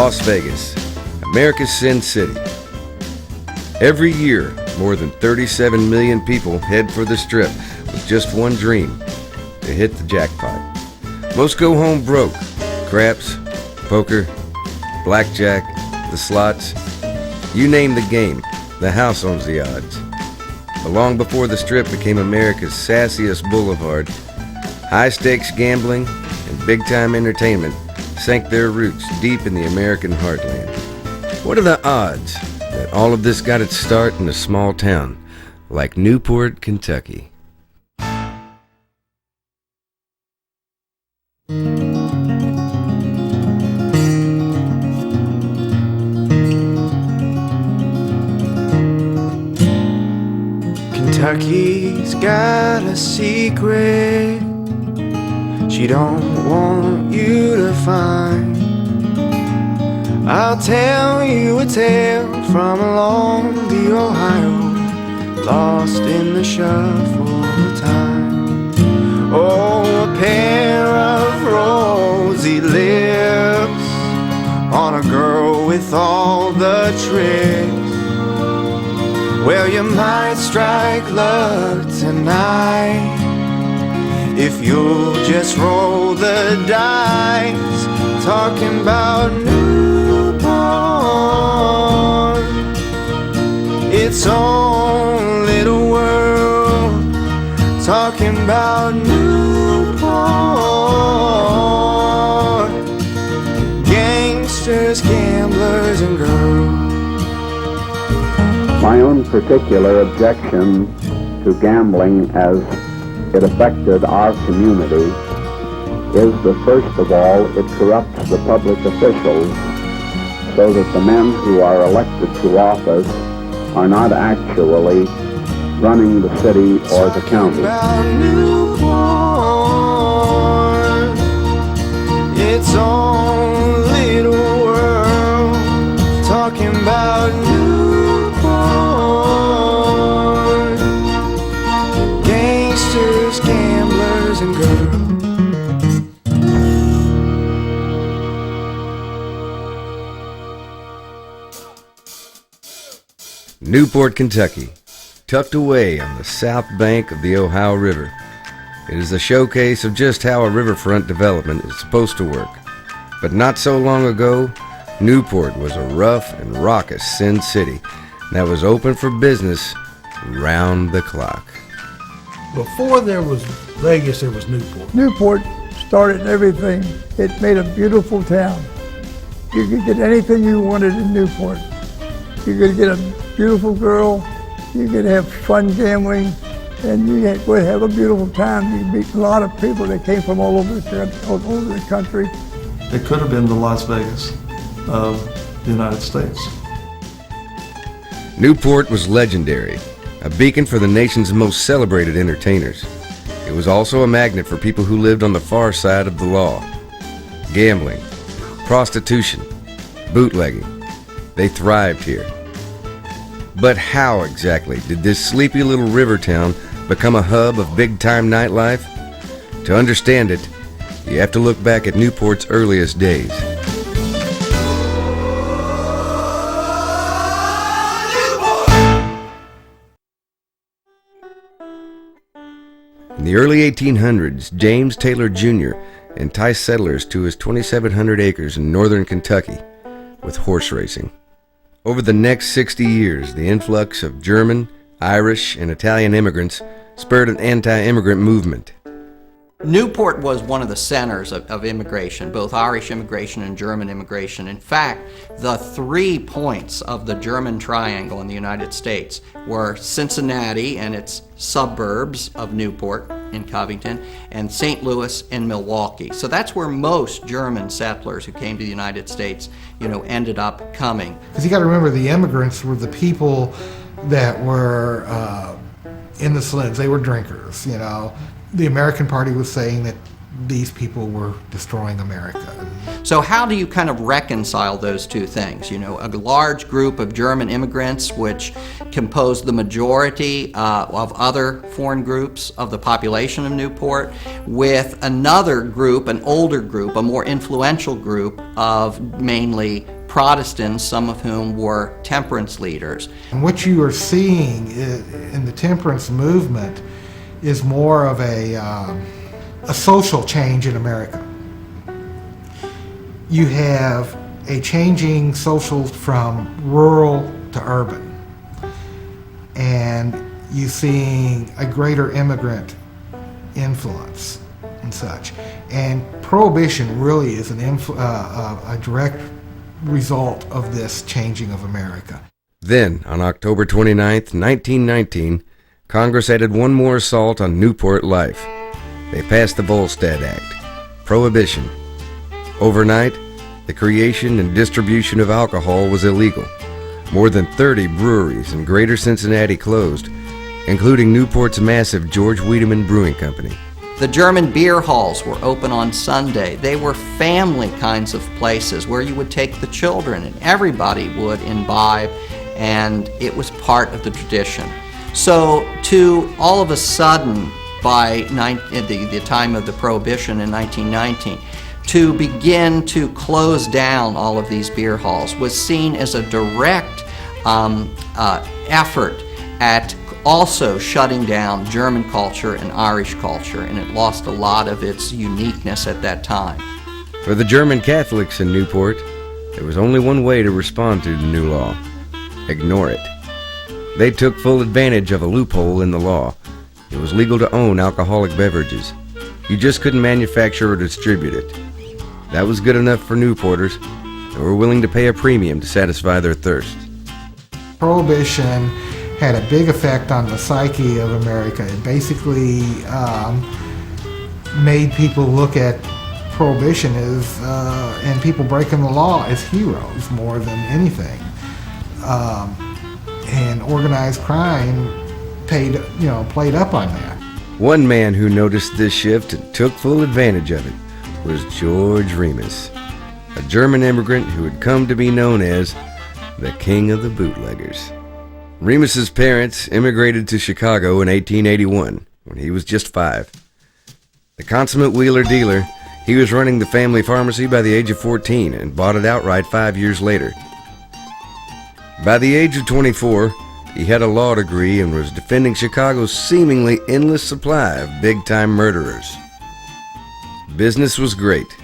Las Vegas, America's Sin City. Every year, more than 37 million people head for the Strip with just one dream, to hit the jackpot. Most go home broke. Craps, poker, blackjack, the slots. You name the game, the house owns the odds. But long before the Strip became America's sassiest boulevard, high-stakes gambling and big-time entertainment sank their roots deep in the American heartland. What are the odds that all of this got its start in a small town like Newport, Kentucky? Kentucky's got a secret she don't want you to find. I'll tell you a tale from along the Ohio, lost in the shuffle of time. Oh, a pair of rosy lips on a girl with all the tricks. Well, you might strike luck tonight if you'll just roll the dice. Talking about Newport, its own little world. Talking about Newport, gangsters, gamblers, and girls. My own particular objection to gambling as it affected our community is that, first of all, it corrupts the public officials so that the men who are elected to office are not actually running the city or the county. Newport, its own little world. Talking about Newport, gangsters, gamblers, and girls. Newport, Kentucky, tucked away on the south bank of the Ohio River. It is a showcase of just how a riverfront development is supposed to work. But not so long ago, Newport was a rough and raucous Sin City that was open for business round the clock. Before there was Vegas, there was Newport. Newport started everything. It made a beautiful town. You could get anything you wanted in Newport. You could get a beautiful girl, you could have fun gambling, and you would have a beautiful time. You'd meet a lot of people that came from all over the country. It could have been the Las Vegas of the United States. Newport was legendary, a beacon for the nation's most celebrated entertainers. It was also a magnet for people who lived on the far side of the law. Gambling, prostitution, bootlegging, they thrived here. But how exactly did this sleepy little river town become a hub of big-time nightlife? To understand it, you have to look back at Newport's earliest days. In the early 1800s, James Taylor Jr. enticed settlers to his 2,700 acres in northern Kentucky with horse racing. Over the next 60 years, the influx of German, Irish, and Italian immigrants spurred an anti-immigrant movement. Newport was one of the centers of immigration, both Irish immigration and German immigration. In fact, the 3 points of the German triangle in the United States were Cincinnati and its suburbs of Newport in Covington, and St. Louis and Milwaukee. So that's where most German settlers who came to the United States, ended up coming. Because you got to remember, the immigrants were the people that were in the saloons. They were drinkers, The American Party was saying that these people were destroying America. So how do you kind of reconcile those two things? A large group of German immigrants, which composed the majority of other foreign groups of the population of Newport, with another group, an older group, a more influential group of mainly Protestants, some of whom were temperance leaders. And what you are seeing in the temperance movement is more of a social change in America. You have a changing social from rural to urban, and you're seeing a greater immigrant influence and such. And Prohibition really is a direct result of this changing of America. Then, on October 29th, 1919, Congress added one more assault on Newport life. They passed the Volstead Act, Prohibition. Overnight, the creation and distribution of alcohol was illegal. More than 30 breweries in greater Cincinnati closed, including Newport's massive George Weidemann Brewing Company. The German beer halls were open on Sunday. They were family kinds of places where you would take the children and everybody would imbibe, and it was part of the tradition. So to all of a sudden, by the time of the Prohibition in 1919, to begin to close down all of these beer halls was seen as a direct effort at also shutting down German culture and Irish culture, and it lost a lot of its uniqueness at that time. For the German Catholics in Newport, there was only one way to respond to the new law: ignore it. They took full advantage of a loophole in the law. It was legal to own alcoholic beverages. You just couldn't manufacture or distribute it. That was good enough for Newporters, who were willing to pay a premium to satisfy their thirst. Prohibition had a big effect on the psyche of America. It basically made people look at Prohibition as, and people breaking the law as heroes more than anything. And organized crime played up on that. One man who noticed this shift and took full advantage of it was George Remus, a German immigrant who had come to be known as the King of the Bootleggers. Remus's parents immigrated to Chicago in 1881 when he was just 5. The consummate wheeler dealer, he was running the family pharmacy by the age of 14 and bought it outright 5 years later. By the age of 24, he had a law degree and was defending Chicago's seemingly endless supply of big-time murderers. Business was great,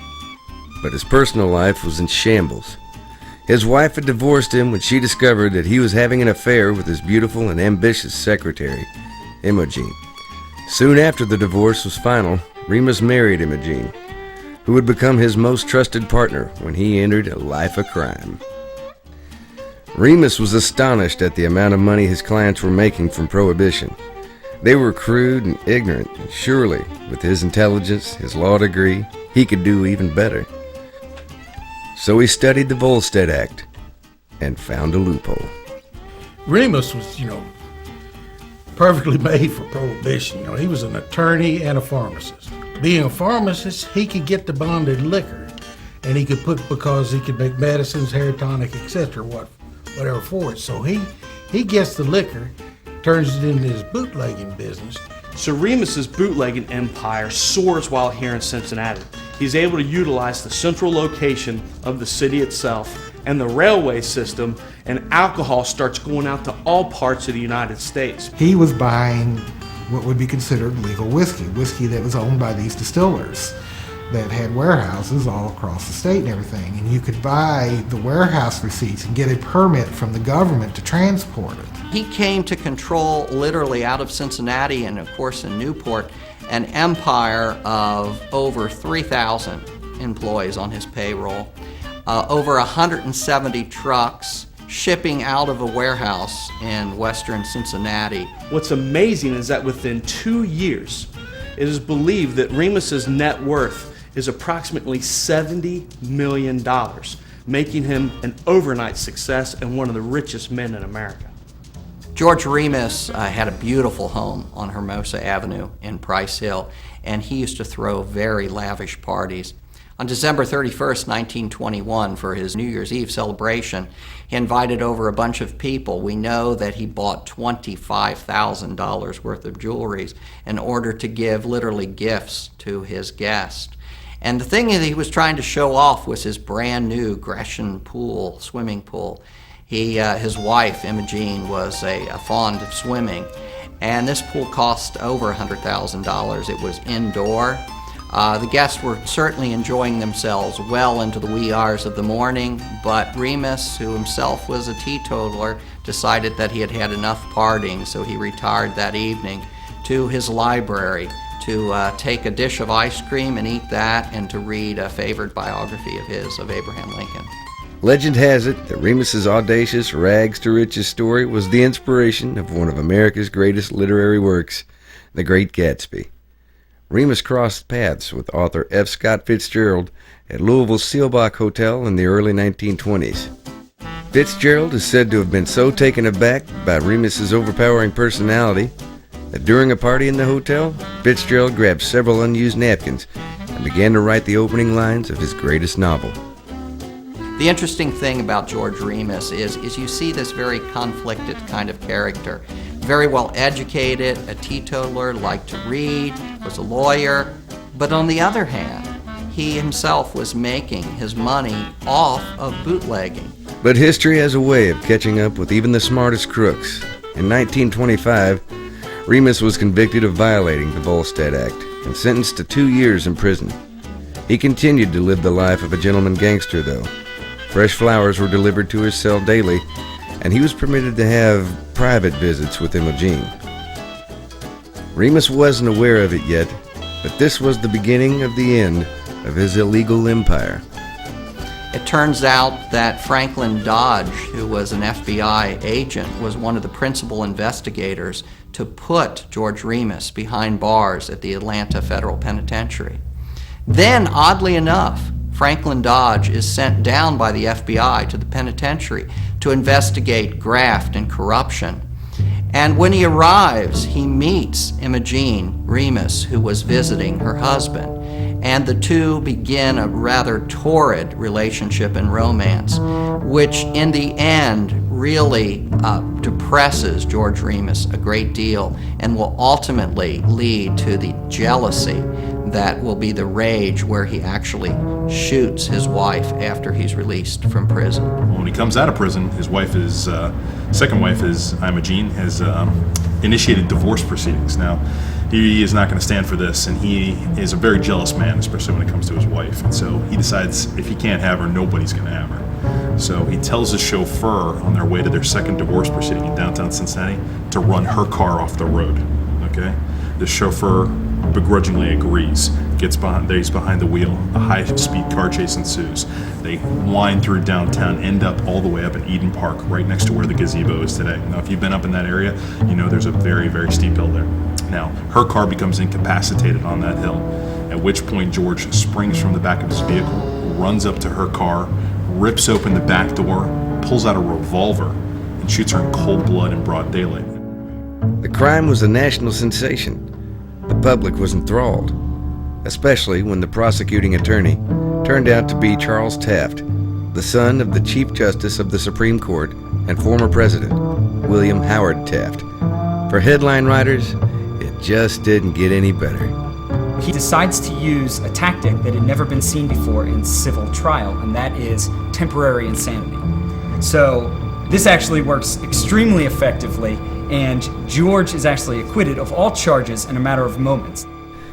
but his personal life was in shambles. His wife had divorced him when she discovered that he was having an affair with his beautiful and ambitious secretary, Imogen. Soon after the divorce was final, Remus married Imogen, who would become his most trusted partner when he entered a life of crime. Remus was astonished at the amount of money his clients were making from Prohibition. They were crude and ignorant, and surely, with his intelligence, his law degree, he could do even better. So he studied the Volstead Act and found a loophole. Remus was, perfectly made for Prohibition. He was an attorney and a pharmacist. Being a pharmacist, he could get the bonded liquor, and he could because he could make medicines, hair tonic, etc., whatever for it. So he gets the liquor, turns it into his bootlegging business. So Remus's bootlegging empire soars while here in Cincinnati. He's able to utilize the central location of the city itself and the railway system, and alcohol starts going out to all parts of the United States. He was buying what would be considered legal whiskey that was owned by these distillers that had warehouses all across the state and everything. And you could buy the warehouse receipts and get a permit from the government to transport it. He came to control, literally out of Cincinnati and of course in Newport, an empire of over 3,000 employees on his payroll, over 170 trucks shipping out of a warehouse in western Cincinnati. What's amazing is that within 2 years, it is believed that Remus's net worth is approximately $70 million, making him an overnight success and one of the richest men in America. George Remus had a beautiful home on Hermosa Avenue in Price Hill, and he used to throw very lavish parties. On December 31st, 1921, for his New Year's Eve celebration, he invited over a bunch of people. We know that he bought $25,000 worth of jewelry in order to give literally gifts to his guests. And the thing that he was trying to show off was his brand new Gresham pool, swimming pool. His wife, Imogene, was fond of swimming, and this pool cost over $100,000. It was indoor. The guests were certainly enjoying themselves well into the wee hours of the morning, but Remus, who himself was a teetotaler, decided that he had had enough partying, so he retired that evening to his library to take a dish of ice cream and eat that, and to read a favorite biography of his, of Abraham Lincoln. Legend has it that Remus's audacious rags to riches story was the inspiration of one of America's greatest literary works, The Great Gatsby. Remus crossed paths with author F. Scott Fitzgerald at Louisville's Seelbach Hotel in the early 1920s. Fitzgerald is said to have been so taken aback by Remus's overpowering personality that during a party in the hotel, Fitzgerald grabbed several unused napkins and began to write the opening lines of his greatest novel. The interesting thing about George Remus is you see this very conflicted kind of character. Very well educated, a teetotaler, liked to read, was a lawyer, but on the other hand, he himself was making his money off of bootlegging. But history has a way of catching up with even the smartest crooks. In 1925, Remus was convicted of violating the Volstead Act and sentenced to 2 years in prison. He continued to live the life of a gentleman gangster, though. Fresh flowers were delivered to his cell daily, and he was permitted to have private visits with Imogene. Remus wasn't aware of it yet, but this was the beginning of the end of his illegal empire. It turns out that Franklin Dodge, who was an FBI agent, was one of the principal investigators to put George Remus behind bars at the Atlanta Federal Penitentiary. Then, oddly enough, Franklin Dodge is sent down by the FBI to the penitentiary to investigate graft and corruption. And when he arrives, he meets Imogene Remus, who was visiting her husband. And the two begin a rather torrid relationship and romance, which in the end really depresses George Remus a great deal and will ultimately lead to the jealousy that will be the rage where he actually shoots his wife after he's released from prison. When he comes out of prison, his wife is, second wife is Imogene, has initiated divorce proceedings. Now, he is not going to stand for this, and he is a very jealous man, especially when it comes to his wife. And so he decides if he can't have her, nobody's going to have her. So he tells his chauffeur on their way to their second divorce proceeding in downtown Cincinnati to run her car off the road. Okay? The chauffeur begrudgingly agrees, gets behind, he's behind the wheel. A high-speed car chase ensues. They wind through downtown, end up all the way up in Eden Park, right next to where the gazebo is today. Now, if you've been up in that area, you know there's a very, very steep hill there. Now, her car becomes incapacitated on that hill, at which point George springs from the back of his vehicle, runs up to her car, rips open the back door, pulls out a revolver, and shoots her in cold blood in broad daylight. The crime was a national sensation. The public was enthralled, especially when the prosecuting attorney turned out to be Charles Taft, the son of the Chief Justice of the Supreme Court and former President, William Howard Taft. For headline writers, it just didn't get any better. He decides to use a tactic that had never been seen before in civil trial, and that is temporary insanity. So this actually works extremely effectively, and George is actually acquitted of all charges in a matter of moments.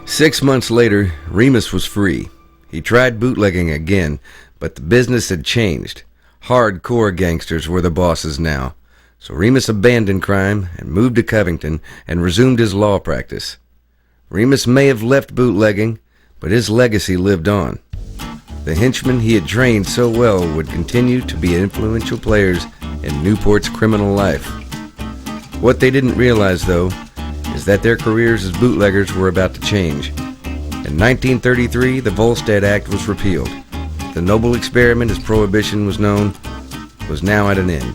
6 months later, Remus was free. He tried bootlegging again, but the business had changed. Hardcore gangsters were the bosses now. So Remus abandoned crime and moved to Covington and resumed his law practice. Remus may have left bootlegging, but his legacy lived on. The henchmen he had trained so well would continue to be influential players in Newport's criminal life. What they didn't realize, though, is that their careers as bootleggers were about to change. In 1933, the Volstead Act was repealed. The noble experiment, as Prohibition was known, was now at an end.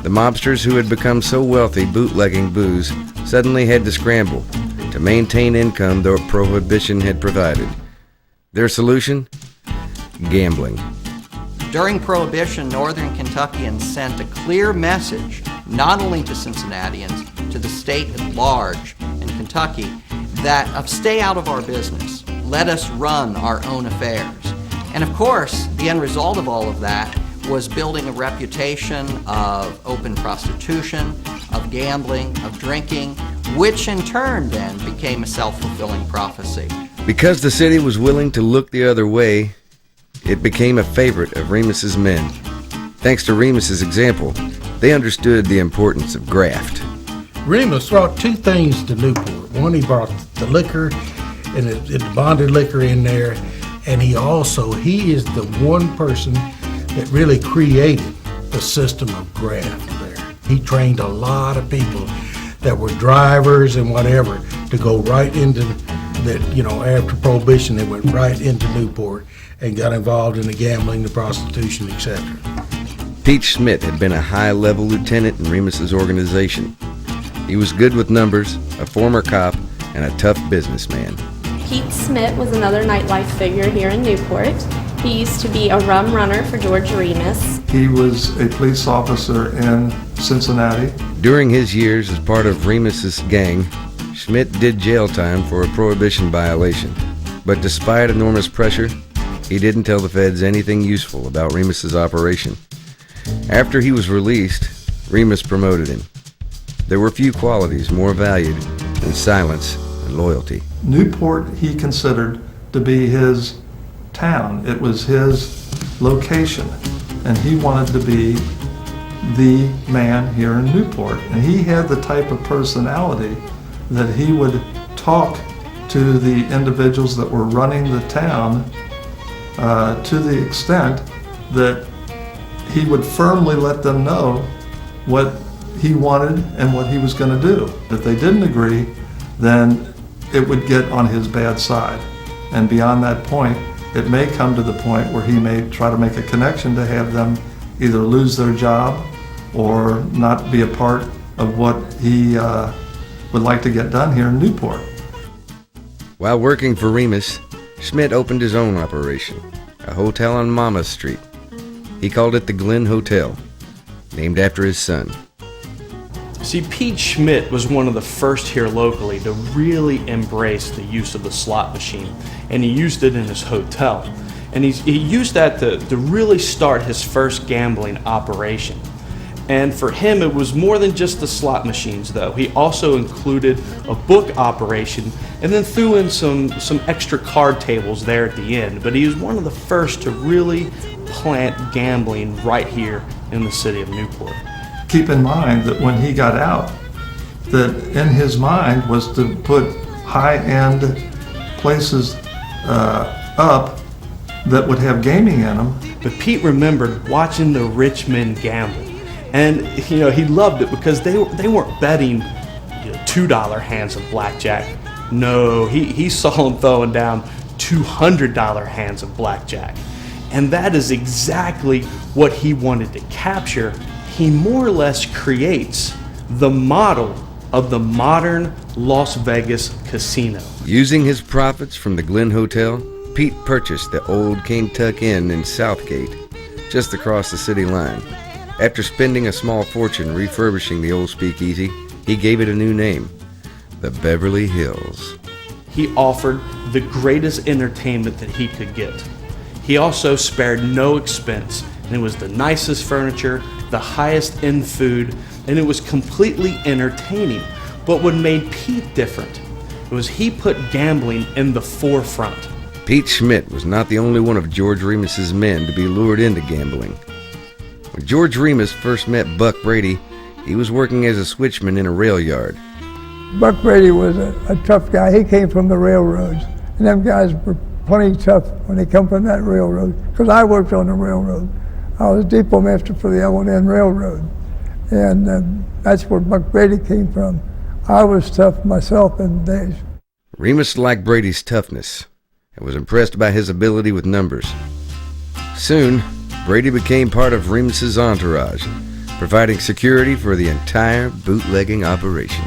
The mobsters who had become so wealthy bootlegging booze suddenly had to scramble to maintain income that Prohibition had provided. Their solution? Gambling. During Prohibition, Northern Kentuckians sent a clear message, not only to Cincinnatians, to the state at large in Kentucky, that stay out of our business. let us run our own affairs. And of course, the end result of all of that was building a reputation of open prostitution, of gambling, of drinking, which in turn then became a self-fulfilling prophecy. Because the city was willing to look the other way, it became a favorite of Remus's men. Thanks to Remus's example, they understood the importance of graft. Remus brought two things to Newport. One, he brought the liquor and the bonded liquor in there, and he is the one person that really created the system of graft there. He trained a lot of people that were drivers and whatever to go right into that, after Prohibition, they went right into Newport and got involved in the gambling, the prostitution, etc. Pete Schmidt had been a high-level lieutenant in Remus's organization. He was good with numbers, a former cop, and a tough businessman. Pete Schmidt was another nightlife figure here in Newport. He used to be a rum runner for George Remus. He was a police officer in Cincinnati. During his years as part of Remus's gang, Schmidt did jail time for a prohibition violation. But despite enormous pressure, he didn't tell the feds anything useful about Remus's operation. After he was released, Remus promoted him. There were few qualities more valued than silence and loyalty. Newport he considered to be his town. It was his location, and he wanted to be the man here in Newport. And he had the type of personality that he would talk to the individuals that were running the town to the extent that he would firmly let them know what he wanted and what he was going to do. If they didn't agree, then it would get on his bad side. And beyond that point, it may come to the point where he may try to make a connection to have them either lose their job or not be a part of what he would like to get done here in Newport. While working for Remus, Schmidt opened his own operation, a hotel on Monmouth Street. He called it the Glen Hotel, named after his son. See, Pete Schmidt was one of the first here locally to really embrace the use of the slot machine, and he used it in his hotel. And he used that to really start his first gambling operation. And for him, it was more than just the slot machines, though. He also included a book operation and then threw in some extra card tables there at the end. But he was one of the first to really plant gambling right here in the city of Newport. Keep in mind that when he got out, that in his mind was to put high-end places up that would have gaming in them. But Pete remembered watching the rich men gamble. And he loved it because they weren't betting $2 hands of blackjack. No, he saw them throwing down $200 hands of blackjack. And that is exactly what he wanted to capture. He more or less creates the model of the modern Las Vegas casino. Using his profits from the Glen Hotel, Pete purchased the old Kentuck Inn in Southgate, just across the city line. After spending a small fortune refurbishing the old speakeasy, he gave it a new name, the Beverly Hills. He offered the greatest entertainment that he could get. He also spared no expense, and it was the nicest furniture, the highest end food, and it was completely entertaining. But what made Pete different was he put gambling in the forefront. Pete Schmidt was not the only one of George Remus's men to be lured into gambling. When George Remus first met Buck Brady, he was working as a switchman in a rail yard. Buck Brady was a tough guy. He came from the railroads, and them guys were plenty tough when they come from that railroad, because I worked on the railroad. I was a depot master for the L&N Railroad, and that's where Buck Brady came from. I was tough myself in the days. Remus liked Brady's toughness and was impressed by his ability with numbers. Soon, Brady became part of Remus's entourage, providing security for the entire bootlegging operation.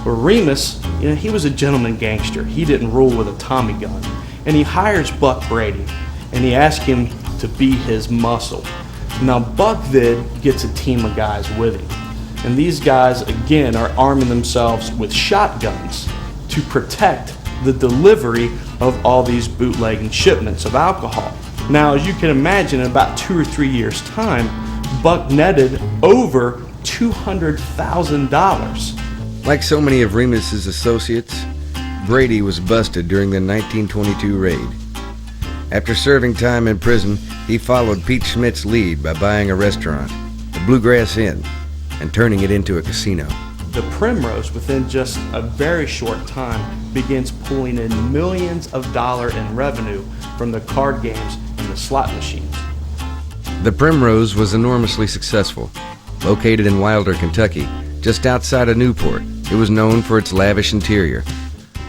Well, Remus, he was a gentleman gangster. He didn't rule with a Tommy gun. And he hires Buck Brady, and he asks him to be his muscle. Now, Buck then gets a team of guys with him. And these guys, again, are arming themselves with shotguns to protect the delivery of all these bootlegging shipments of alcohol. Now, as you can imagine, in about 2 or 3 years' time, Buck netted over $200,000. Like so many of Remus's associates, Brady was busted during the 1922 raid. After serving time in prison, he followed Pete Schmidt's lead by buying a restaurant, the Bluegrass Inn, and turning it into a casino. The Primrose, within just a very short time, begins pulling in millions of dollars in revenue from the card games and the slot machines. The Primrose was enormously successful. Located in Wilder, Kentucky, just outside of Newport, it was known for its lavish interior.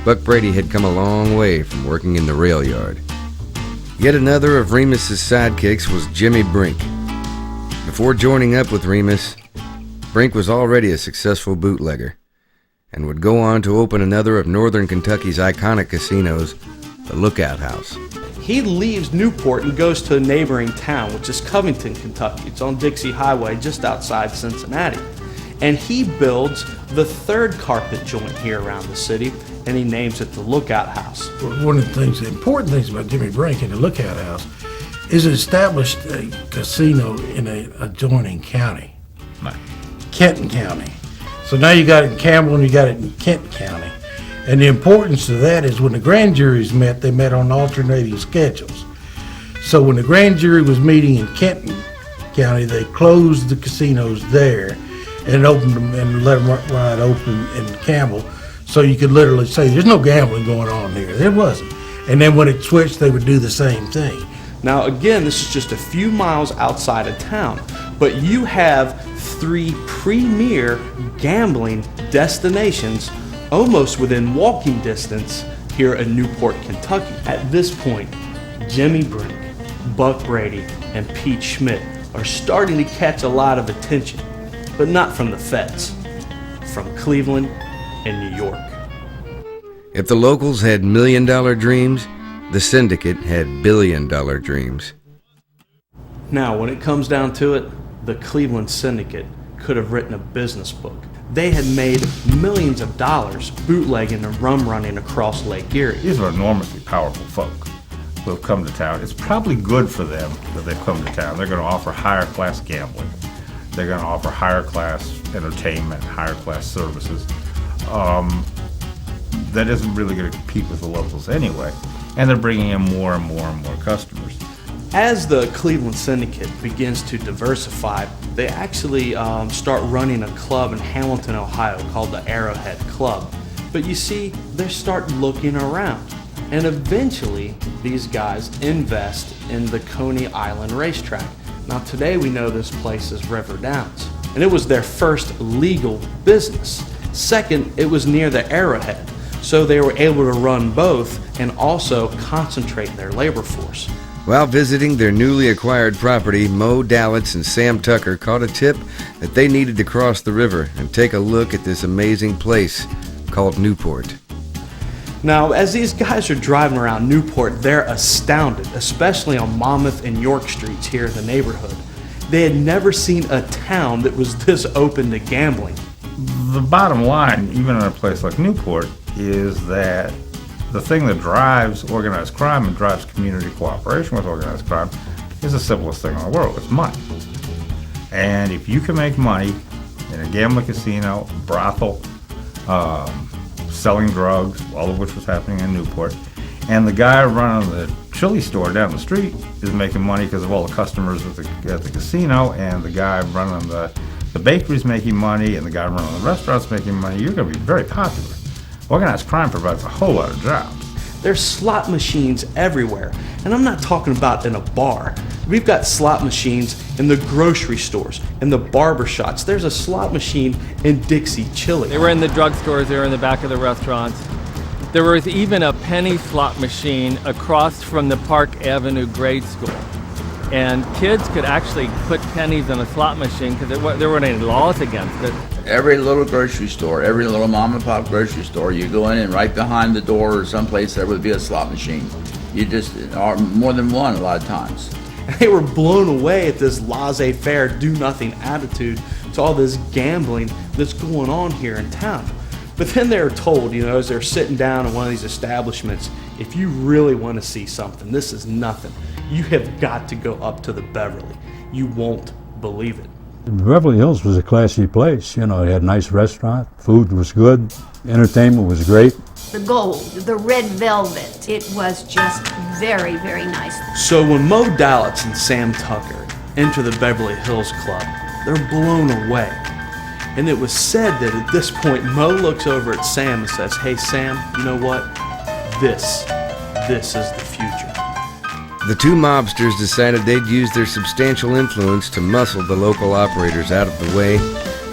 Buck Brady had come a long way from working in the rail yard. Yet another of Remus's sidekicks was Jimmy Brink. Before joining up with Remus, Brink was already a successful bootlegger and would go on to open another of Northern Kentucky's iconic casinos, the Lookout House. He leaves Newport and goes to a neighboring town, which is Covington, Kentucky. It's on Dixie Highway just outside Cincinnati. And he builds the third carpet joint here around the city, and he names it the Lookout House. One of the important things about Jimmy Brink and the Lookout House is it established a casino in an adjoining county, Kenton County. So now you got it in Campbell and you got it in Kenton County. And the importance of that is when the grand juries met, they met on alternating schedules. So when the grand jury was meeting in Kenton County, they closed the casinos there and opened them and let them ride open in Campbell. So you could literally say, there's no gambling going on here. There wasn't. And then when it switched, they would do the same thing. Now, again, this is just a few miles outside of town, but you have 3 premier gambling destinations almost within walking distance here in Newport, Kentucky. At this point, Jimmy Brink, Buck Brady, and Pete Schmidt are starting to catch a lot of attention, but not from the feds, from Cleveland and New York. If the locals had million-dollar dreams, the syndicate had billion-dollar dreams. Now, when it comes down to it, the Cleveland syndicate could have written a business book. They had made millions of dollars bootlegging and rum running across Lake Erie. These are enormously powerful folk who have come to town. It's probably good for them that they've come to town. They're going to offer higher class gambling. They're going to offer higher class entertainment, higher class services. That isn't really going to compete with the locals anyway. And they're bringing in more and more and more customers. As the Cleveland syndicate begins to diversify, they actually start running a club in Hamilton, Ohio called the Arrowhead Club. But you see, they start looking around. And eventually, these guys invest in the Coney Island racetrack. Now today we know this place is River Downs. And it was their first legal business. Second, it was near the Arrowhead. So they were able to run both and also concentrate their labor force. While visiting their newly acquired property, Mo Dalitz and Sam Tucker caught a tip that they needed to cross the river and take a look at this amazing place called Newport. Now, as these guys are driving around Newport, they're astounded, especially on Monmouth and York Streets here in the neighborhood. They had never seen a town that was this open to gambling. The bottom line, even in a place like Newport, is that the thing that drives organized crime and drives community cooperation with organized crime is the simplest thing in the world. It's money. And if you can make money in a gambling casino, brothel, selling drugs, all of which was happening in Newport, and the guy running the chili store down the street is making money because of all the customers at the casino, and the guy running the bakery's making money, and the guy running the restaurant's making money, you're going to be very popular. Organized crime provides a whole lot of jobs. There's slot machines everywhere, and I'm not talking about in a bar. We've got slot machines in the grocery stores, in the barber shops. There's a slot machine in Dixie Chili. They were in the drugstores, they were in the back of the restaurants. There was even a penny slot machine across from the Park Avenue grade school. And kids could actually put pennies in a slot machine because there weren't any laws against it. Every little grocery store, every little mom and pop grocery store, you go in and right behind the door or someplace there would be a slot machine. You just, or more than one a lot of times. They were blown away at this laissez-faire, do-nothing attitude to all this gambling that's going on here in town. But then they were told, as they're sitting down in one of these establishments If you really want to see something, this is nothing. You have got to go up to the Beverly. You won't believe it. Beverly Hills was a classy place. You know, it had a nice restaurant, food was good, entertainment was great. The gold, the red velvet, it was just very, very nice. So when Mo Dallitz and Sam Tucker enter the Beverly Hills Club, they're blown away. And it was said that at this point, Mo looks over at Sam and says, "Hey Sam, you know what? This is the future." The two mobsters decided they'd use their substantial influence to muscle the local operators out of the way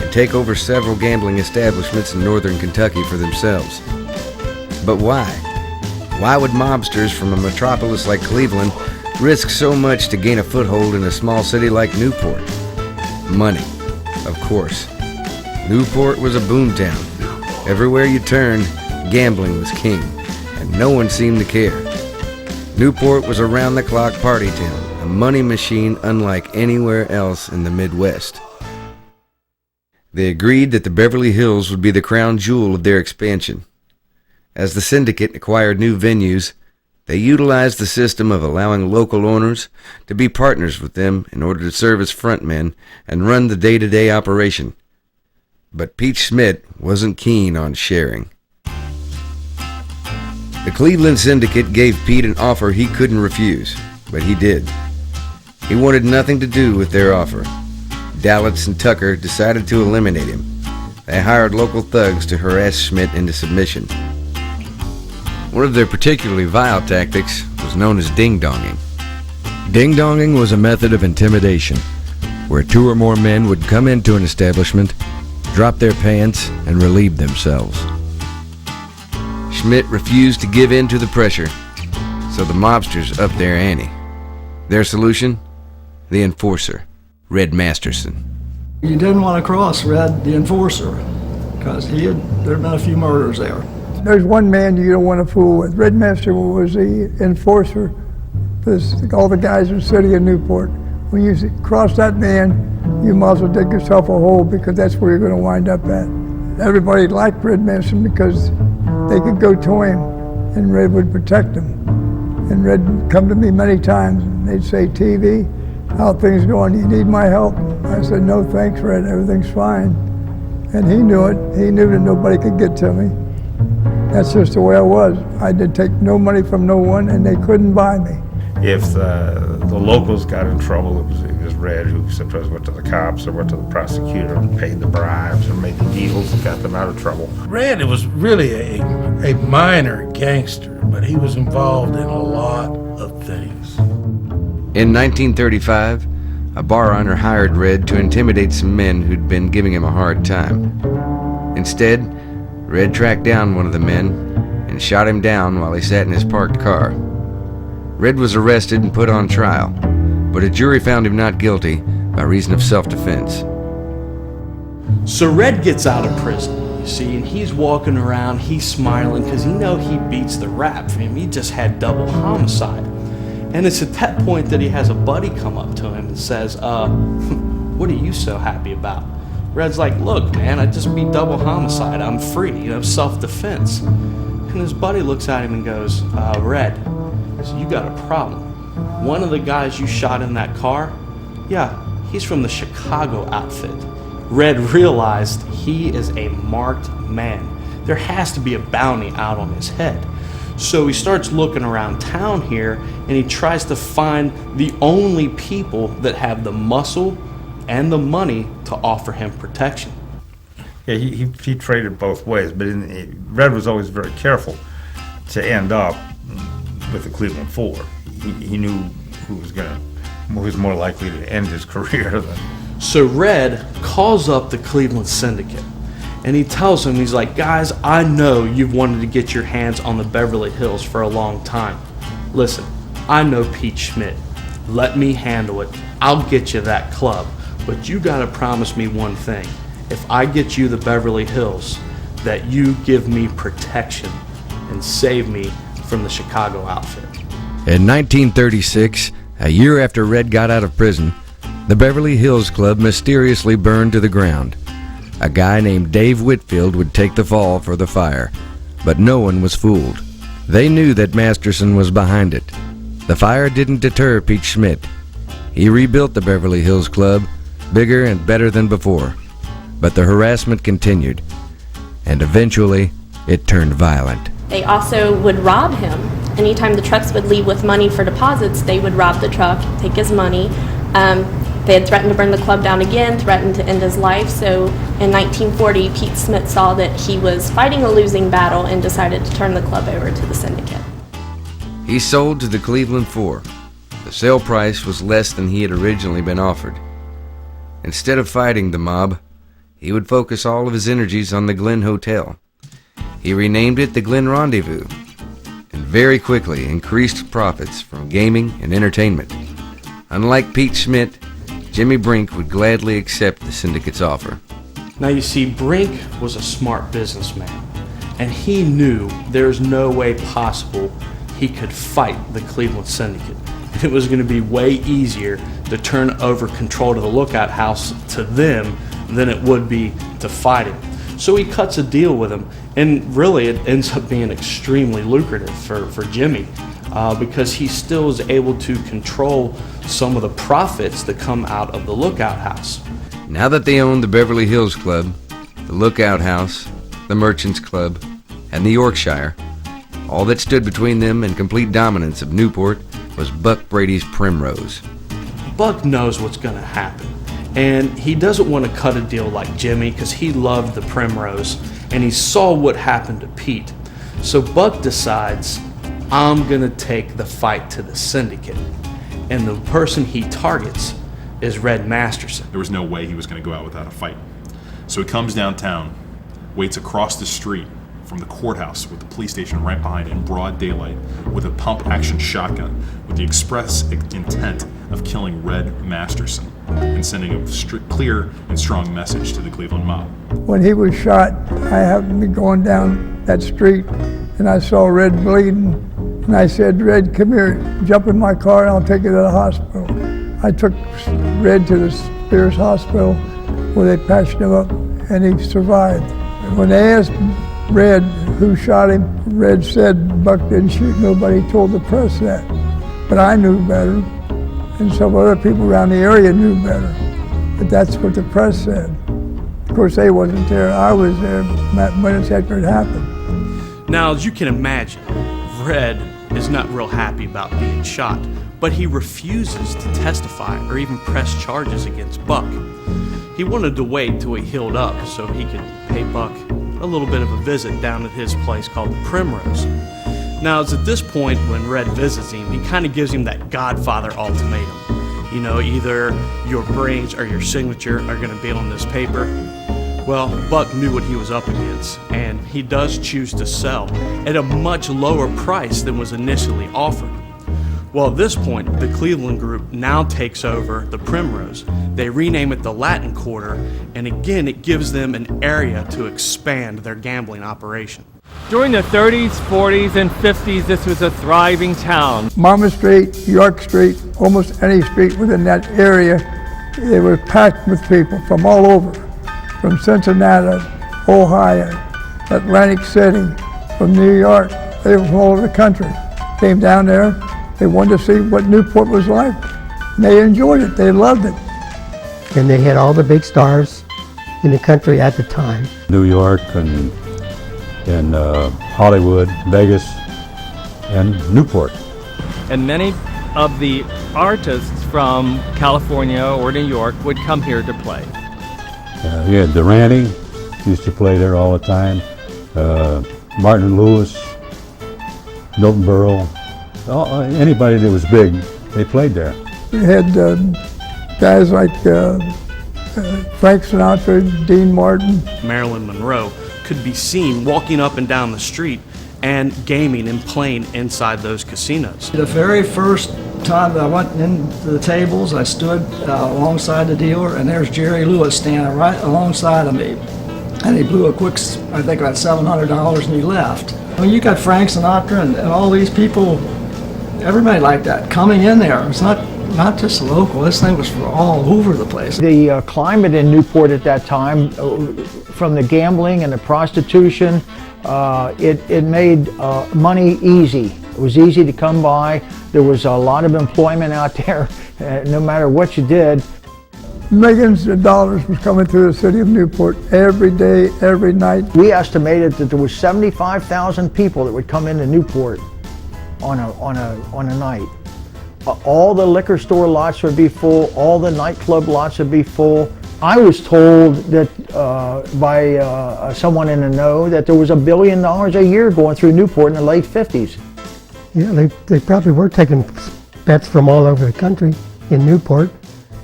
and take over several gambling establishments in northern Kentucky for themselves. But why? Why would mobsters from a metropolis like Cleveland risk so much to gain a foothold in a small city like Newport? Money, of course. Newport was a boomtown. Everywhere you turned, gambling was king, and no one seemed to care. Newport was a round-the-clock party town, a money machine unlike anywhere else in the Midwest. They agreed that the Beverly Hills would be the crown jewel of their expansion. As the syndicate acquired new venues, they utilized the system of allowing local owners to be partners with them in order to serve as frontmen and run the day-to-day operation. But Pete Schmidt wasn't keen on sharing. The Cleveland Syndicate gave Pete an offer he couldn't refuse, but he did. He wanted nothing to do with their offer. Dallitz and Tucker decided to eliminate him. They hired local thugs to harass Schmidt into submission. One of their particularly vile tactics was known as ding-donging. Ding-donging was a method of intimidation, where two or more men would come into an establishment, drop their pants, and relieve themselves. Schmidt refused to give in to the pressure, so the mobsters upped their ante. Their solution? The enforcer, Red Masterson. You didn't want to cross Red, the enforcer, because there'd been a few murders there. There's one man you don't want to fool with. Red Master was the enforcer for all the guys in the city of Newport. When you cross that man, you might as well dig yourself a hole, because that's where you're going to wind up at. Everybody liked Red Master because they could go to him and Red would protect them. And Red would come to me many times and they'd say, "TV, how things going? Do you need my help?" I said, "No thanks, Red, everything's fine." And he knew it. He knew that nobody could get to me. That's just the way I was. I did take no money from no one, and they couldn't buy me. If the locals got in trouble, it was Red who sometimes went to the cops or went to the prosecutor and paid the bribes or made the deals that got them out of trouble. Red was really a minor gangster, but he was involved in a lot of things. In 1935, a bar owner hired Red to intimidate some men who'd been giving him a hard time. Instead, Red tracked down one of the men and shot him down while he sat in his parked car. Red was arrested and put on trial, but a jury found him not guilty by reason of self-defense. So Red gets out of prison, you see, and he's walking around, he's smiling, because he beats the rap for him. He just had double homicide. And it's at that point that he has a buddy come up to him and says, "What are you so happy about?" Red's like, "Look, man, I just beat double homicide. I'm free, self-defense." And his buddy looks at him and goes, "Red, so you got a problem. One of the guys you shot in that car, yeah, he's from the Chicago outfit." Red realized he is a marked man. There has to be a bounty out on his head. So he starts looking around town here, and he tries to find the only people that have the muscle and the money to offer him protection. Yeah, he traded both ways, but Red was always very careful to end up with the Cleveland Four. He knew who was more likely to end his career than. So Red calls up the Cleveland Syndicate, and he tells them, he's like, "Guys, I know you've wanted to get your hands on the Beverly Hills for a long time. Listen, I know Pete Schmidt. Let me handle it. I'll get you that club. But you gotta promise me one thing. If I get you the Beverly Hills, that you give me protection and save me from the Chicago outfit." In 1936, a year after Red got out of prison, the Beverly Hills Club mysteriously burned to the ground. A guy named Dave Whitfield would take the fall for the fire, but no one was fooled. They knew that Masterson was behind it. The fire didn't deter Pete Schmidt. He rebuilt the Beverly Hills Club, bigger and better than before. But the harassment continued, and eventually it turned violent. They also would rob him. Anytime the trucks would leave with money for deposits, they would rob the truck, take his money. They had threatened to burn the club down again, threatened to end his life. So in 1940, Pete Schmidt saw that he was fighting a losing battle and decided to turn the club over to the syndicate. He sold to the Cleveland Four. The sale price was less than he had originally been offered. Instead of fighting the mob, he would focus all of his energies on the Glen Hotel. He renamed it the Glen Rendezvous, and very quickly increased profits from gaming and entertainment. Unlike Pete Schmidt, Jimmy Brink would gladly accept the syndicate's offer. Now you see, Brink was a smart businessman, and he knew there's no way possible he could fight the Cleveland Syndicate. It was going to be way easier to turn over control to the Lookout House to them than it would be to fight him. So he cuts a deal with him, and really it ends up being extremely lucrative for Jimmy because he still is able to control some of the profits that come out of the Lookout House. Now that they owned the Beverly Hills Club, the Lookout House, the Merchants Club, and the Yorkshire, all that stood between them and complete dominance of Newport was Buck Brady's Primrose. Buck knows what's going to happen, and he doesn't want to cut a deal like Jimmy because he loved the Primrose and he saw what happened to Pete. So Buck decides, I'm going to take the fight to the syndicate, and the person he targets is Red Masterson. There was no way he was going to go out without a fight. So he comes downtown, waits across the street from the courthouse with the police station right behind it in broad daylight with a pump-action shotgun with the express intent of killing Red Masterson and sending a clear and strong message to the Cleveland mob. When he was shot, I happened to be going down that street and I saw Red bleeding. And I said, Red, come here, jump in my car and I'll take you to the hospital. I took Red to the Spears Hospital where they patched him up and he survived. And when they asked Red who shot him, Red said Buck didn't shoot nobody, told the press that. But I knew better, and some other people around the area knew better. But that's what the press said. Of course, they wasn't there. I was there minutes after it happened. Now, as you can imagine, Red is not real happy about being shot, but he refuses to testify or even press charges against Buck. He wanted to wait till he healed up so he could pay Buck a little bit of a visit down at his place called the Primrose. Now, it's at this point when Red visits him, he kind of gives him that Godfather ultimatum. You know, either your brains or your signature are going to be on this paper. Well, Buck knew what he was up against, and he does choose to sell at a much lower price than was initially offered. Well, at this point, the Cleveland group now takes over the Primrose. They rename it the Latin Quarter, and again, it gives them an area to expand their gambling operation. During the 30s, 40s, and 50s, this was a thriving town. Monmouth Street, York Street, almost any street within that area, they were packed with people from all over, from Cincinnati, Ohio, Atlantic City, from New York. They were from all over the country. Came down there. They wanted to see what Newport was like. And they enjoyed it. They loved it. And they had all the big stars in the country at the time. New York and Hollywood, Vegas, and Newport. And many of the artists from California or New York would come here to play. Yeah, Durante used to play there all the time. Martin Lewis, Milton Berle. Anybody that was big, they played there. We had guys like Frank Sinatra, Dean Martin. Marilyn Monroe could be seen walking up and down the street and gaming and playing inside those casinos. The very first time that I went into the tables, I stood alongside the dealer, and there's Jerry Lewis standing right alongside of me. And he blew a quick, I think about $700, and he left. I mean, you got Frank Sinatra and all these people, everybody like that, coming in there. It's not not just local, this thing was for all over the place. The climate in Newport at that time, from the gambling and the prostitution, it made money easy. It was easy to come by. There was a lot of employment out there, no matter what you did. Millions of dollars was coming through the city of Newport every day, every night. We estimated that there was 75,000 people that would come into Newport on a night. All the liquor store lots would be full, all the nightclub lots would be full. I was told that by someone in the know that there was $1 billion a year going through Newport in the late 50s. Yeah, they probably were taking bets from all over the country in Newport.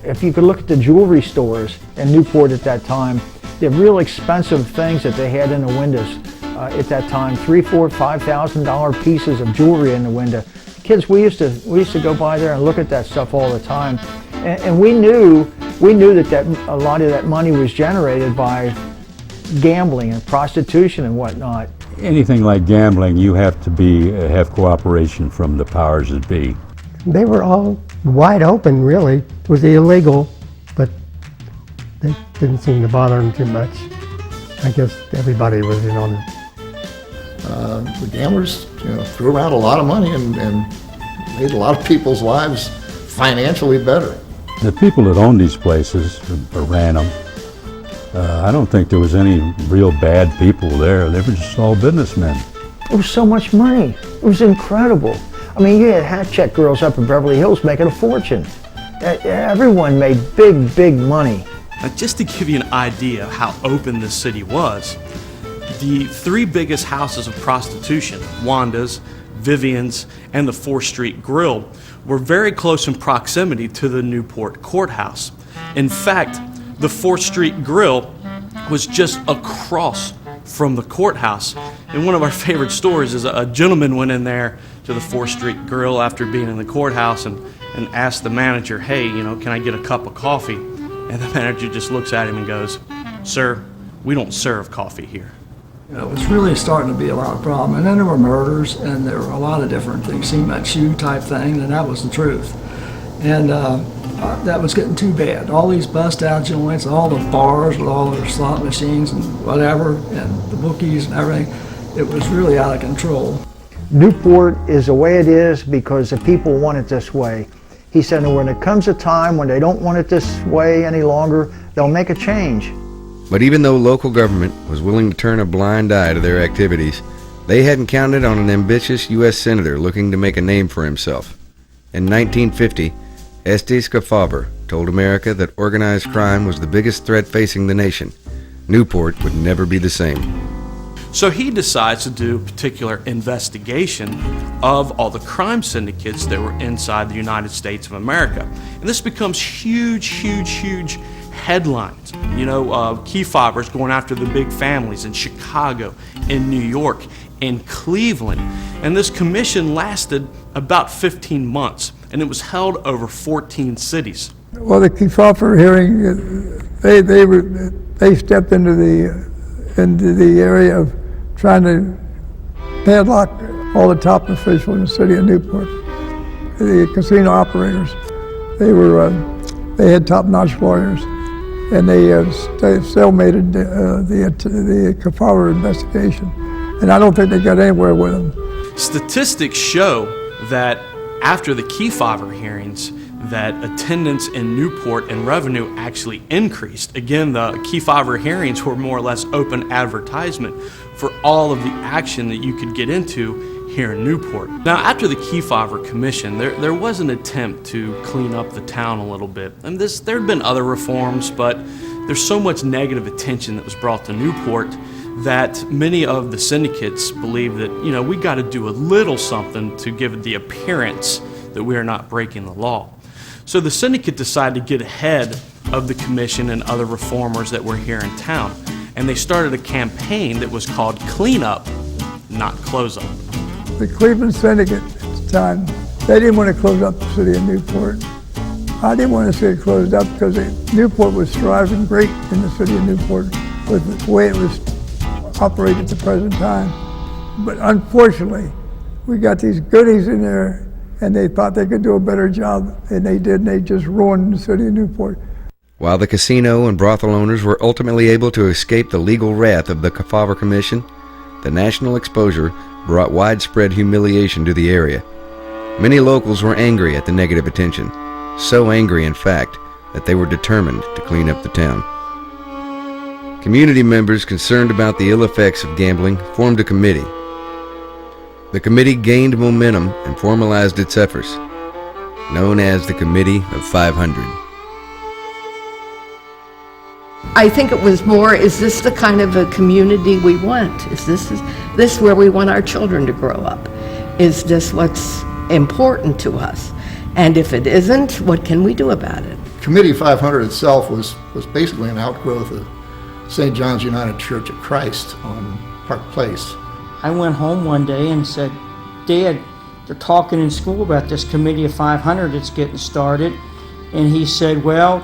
If you could look at the jewelry stores in Newport at that time, the real expensive things that they had in the windows at that time, $3,000, $4,000, $5,000 pieces of jewelry in the window. Kids, we used to go by there and look at that stuff all the time, and we knew that a lot of that money was generated by gambling and prostitution and whatnot. Anything like gambling, you have to have cooperation from the powers that be. They were all wide open, really. It was illegal, but they didn't seem to bother them too much. I guess everybody was in on it. The gamblers, threw around a lot of money and made a lot of people's lives financially better. The people that owned these places or ran them, I don't think there was any real bad people there. They were just all businessmen. It was so much money. It was incredible. I mean, you had hat check girls up in Beverly Hills making a fortune. Everyone made big, big money. Now, just to give you an idea of how open this city was, the three biggest houses of prostitution, Wanda's, Vivian's, and the 4th Street Grill, were very close in proximity to the Newport courthouse. In fact, the 4th Street Grill was just across from the courthouse. And one of our favorite stories is a gentleman went in there to the 4th Street Grill after being in the courthouse and asked the manager, hey, can I get a cup of coffee? And the manager just looks at him and goes, sir, we don't serve coffee here. It was really starting to be a lot of problem. And then there were murders, and there were a lot of different things. Seemed like shoe type thing, and that was the truth. And that was getting too bad. All these bust out joints, all the bars with all their slot machines and whatever, and the bookies and everything, it was really out of control. Newport is the way it is because the people want it this way. He said, and when it comes a time when they don't want it this way any longer, they'll make a change. But even though local government was willing to turn a blind eye to their activities, they hadn't counted on an ambitious U.S. Senator looking to make a name for himself. In 1950, Estes Kefauver told America that organized crime was the biggest threat facing the nation. Newport would never be the same. So he decides to do a particular investigation of all the crime syndicates that were inside the United States of America. And this becomes huge headlines. Kefauver's going after the big families in Chicago, in New York, in Cleveland. And this commission lasted about 15 months, and it was held over 14 cities. Well, the Kefauver hearing, they stepped into the area of trying to padlock all the top officials in the city of Newport. The casino operators, they had top-notch lawyers, and they stalemated the Kefauver investigation. And I don't think they got anywhere with them. Statistics show that after the Kefauver hearings, that attendance in Newport and revenue actually increased. Again, the Kefauver hearings were more or less open advertisement for all of the action that you could get into here in Newport. Now, after the Kefauver Commission, there was an attempt to clean up the town a little bit. And there had been other reforms, but there's so much negative attention that was brought to Newport that many of the syndicates believe that, we got to do a little something to give it the appearance that we are not breaking the law. So the syndicate decided to get ahead of the commission and other reformers that were here in town. And they started a campaign that was called Clean Up, Not Close Up. The Cleveland Syndicate at the time, they didn't want to close up the city of Newport. I didn't want to see it closed up because Newport was thriving great in the city of Newport with the way it was operated at the present time. But unfortunately, we got these goodies in there and they thought they could do a better job, and they did, and they just ruined the city of Newport. While the casino and brothel owners were ultimately able to escape the legal wrath of the Kefauver Commission, the national exposure brought widespread humiliation to the area. Many locals were angry at the negative attention, so angry in fact that they were determined to clean up the town. Community members concerned about the ill effects of gambling formed a committee. The committee gained momentum and formalized its efforts, known as the Committee of 500. I think it was more, is this the kind of a community we want? Is this where we want our children to grow up? Is this what's important to us? And if it isn't, what can we do about it? Committee 500 itself was basically an outgrowth of St. John's United Church of Christ on Park Place. I went home one day and said, Dad, they're talking in school about this Committee of 500 that's getting started. And he said, well,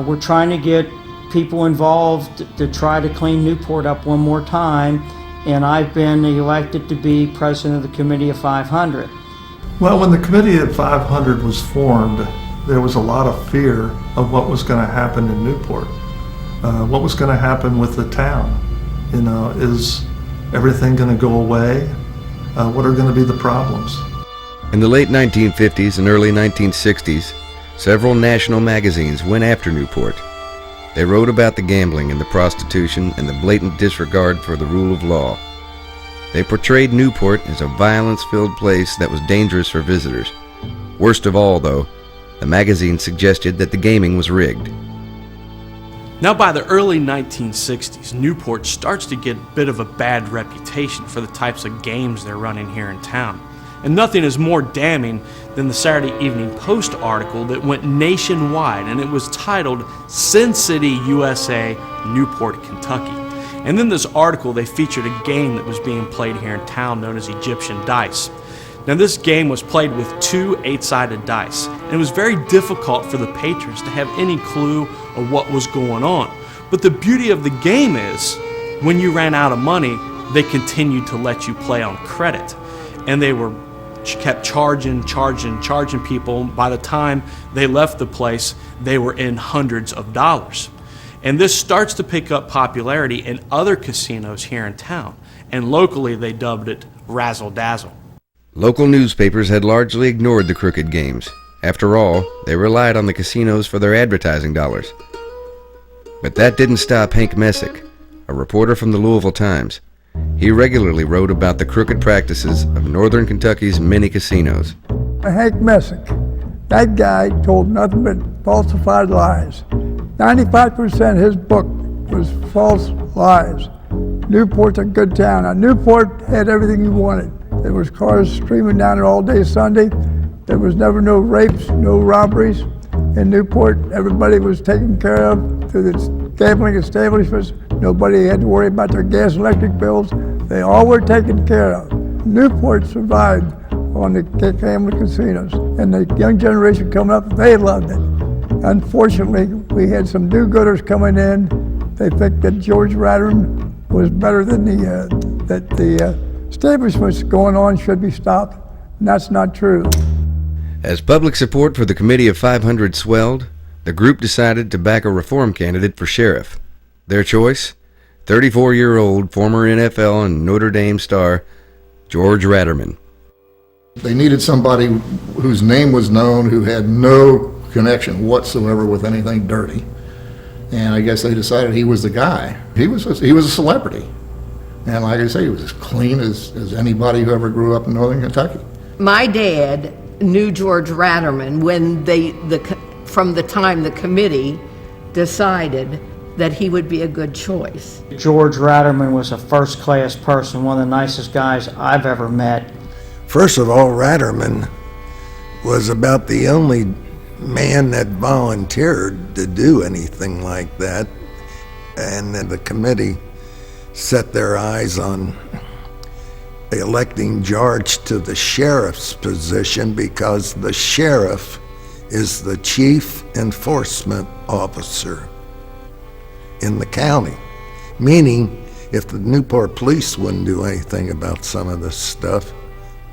we're trying to get people involved to try to clean Newport up one more time, and I've been elected to be president of the Committee of 500. Well, when the Committee of 500 was formed, there was a lot of fear of what was going to happen in Newport. What was going to happen with the town? You know, is everything going to go away? What are going to be the problems? In the late 1950s and early 1960s, several national magazines went after Newport. They wrote about the gambling and the prostitution and the blatant disregard for the rule of law. They portrayed Newport as a violence-filled place that was dangerous for visitors. Worst of all, though, the magazine suggested that the gaming was rigged. Now by the early 1960s, Newport starts to get a bit of a bad reputation for the types of games they're running here in town. And nothing is more damning than the Saturday Evening Post article that went nationwide, and it was titled Sin City, USA, Newport, Kentucky. And in this article they featured a game that was being played here in town known as Egyptian dice. Now this game was played with 2 8-sided dice, and it was very difficult for the patrons to have any clue of what was going on. But the beauty of the game is, when you ran out of money, they continued to let you play on credit. And they kept charging people. By the time they left the place, they were in hundreds of dollars. And this starts to pick up popularity in other casinos here in town. And locally, they dubbed it Razzle Dazzle. Local newspapers had largely ignored the crooked games. After all, they relied on the casinos for their advertising dollars. But that didn't stop Hank Messick, a reporter from the Louisville Times. He regularly wrote about the crooked practices of northern Kentucky's many casinos. Hank Messick, that guy told nothing but falsified lies. 95% of his book was false lies. Newport's a good town. Now, Newport had everything you wanted. There was cars streaming down there all day Sunday. There was never no rapes, no robberies. In Newport, everybody was taken care of through the gambling establishments. Nobody had to worry about their gas and electric bills. They all were taken care of. Newport survived on the gambling casinos, and the young generation coming up, they loved it. Unfortunately, we had some do-gooders coming in. They think that George Ratterman was better than that the establishments going on should be stopped, and that's not true. As public support for the Committee of 500 swelled, the group decided to back a reform candidate for sheriff. Their choice? 34-year-old former NFL and Notre Dame star, George Ratterman. They needed somebody whose name was known, who had no connection whatsoever with anything dirty. And I guess they decided he was the guy. He was a celebrity. And like I say, he was as clean as anybody who ever grew up in northern Kentucky. My dad knew George Ratterman when from the time the committee decided that he would be a good choice. George Ratterman was a first-class person, one of the nicest guys I've ever met. First of all, Ratterman was about the only man that volunteered to do anything like that, and then the committee set their eyes on electing George to the sheriff's position because the sheriff is the chief enforcement officer in the county, meaning if the Newport police wouldn't do anything about some of this stuff,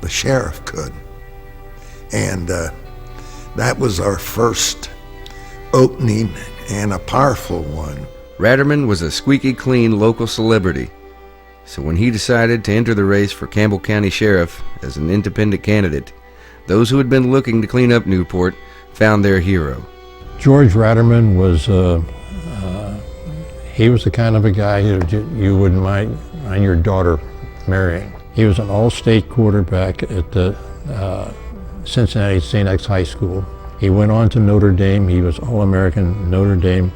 the sheriff could. And that was our first opening and a powerful one. Ratterman was a squeaky clean local celebrity. So when he decided to enter the race for Campbell County Sheriff as an independent candidate, those who had been looking to clean up Newport found their hero. George Ratterman was, he was the kind of a guy you wouldn't mind your daughter marrying. He was an all-state quarterback at the Cincinnati St. X High School. He went on to Notre Dame. He was All-American Notre Dame.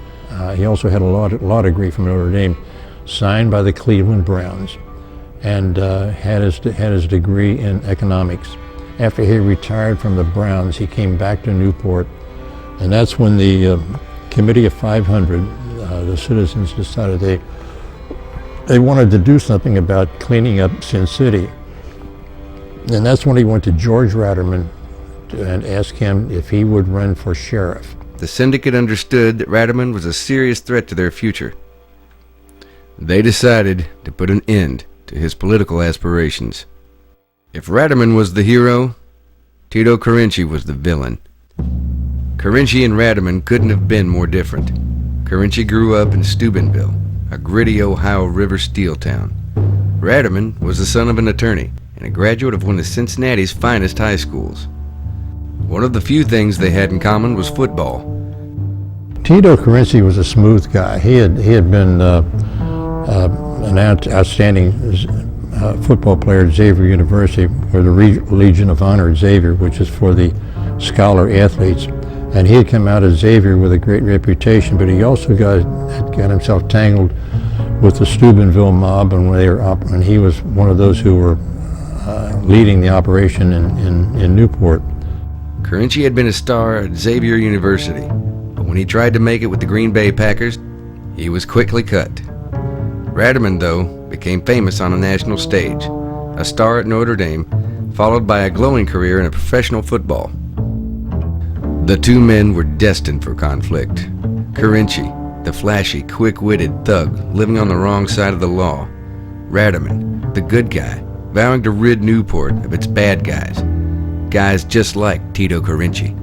He also had a law degree from Notre Dame, signed by the Cleveland Browns, and had his degree in economics. After he retired from the Browns, he came back to Newport, and that's when the Committee of 500, the citizens decided they wanted to do something about cleaning up Sin City. And that's when he went to George Ratterman and asked him if he would run for sheriff. The syndicate understood that Ratterman was a serious threat to their future. They decided to put an end to his political aspirations. If Ratterman was the hero, Tito Carinci was the villain. Carinci and Ratterman couldn't have been more different. Carinci grew up in Steubenville, a gritty Ohio River steel town. Ratterman was the son of an attorney and a graduate of one of Cincinnati's finest high schools. One of the few things they had in common was football. Tito Carinci was a smooth guy. He had been an outstanding football player at Xavier University, or the Legion of Honor at Xavier, which is for the scholar athletes. And he had come out of Xavier with a great reputation, but he also had got himself tangled with the Steubenville mob, and he was one of those who were leading the operation in Newport. Carinci had been a star at Xavier University, but when he tried to make it with the Green Bay Packers, he was quickly cut. Ratterman, though, became famous on a national stage, a star at Notre Dame, followed by a glowing career in professional football. The two men were destined for conflict. Carinci, the flashy, quick-witted thug living on the wrong side of the law. Ratterman, the good guy, vowing to rid Newport of its bad guys. Guys just like Tito Carinci.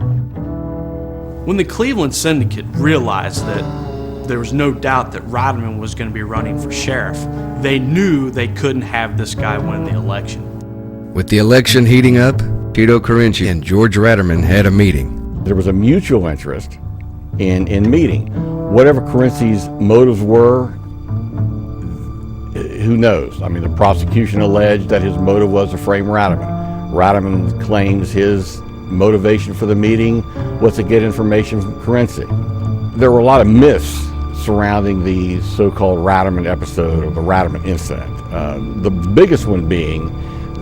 When the Cleveland Syndicate realized that there was no doubt that Weidemann was going to be running for sheriff, they knew they couldn't have this guy win the election. With the election heating up, Tito Carinci and George Ratterman had a meeting. There was a mutual interest in meeting. Whatever Carinci's motives were, who knows? I mean, the prosecution alleged that his motive was to frame Ratterman. Ratterman claims his motivation for the meeting was to get information from Carinci. There were a lot of myths surrounding the so-called Ratterman episode, or the Ratterman incident. The biggest one being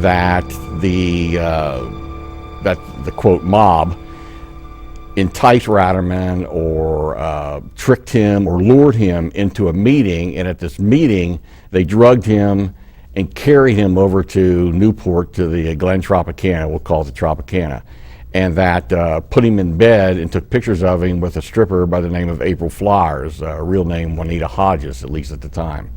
that the quote mob enticed Ratterman or tricked him or lured him into a meeting, and at this meeting they drugged him and carried him over to Newport, to the Glen Tropicana, we'll call it the Tropicana, and that put him in bed and took pictures of him with a stripper by the name of April Flowers, real name Juanita Hodges, at least at the time.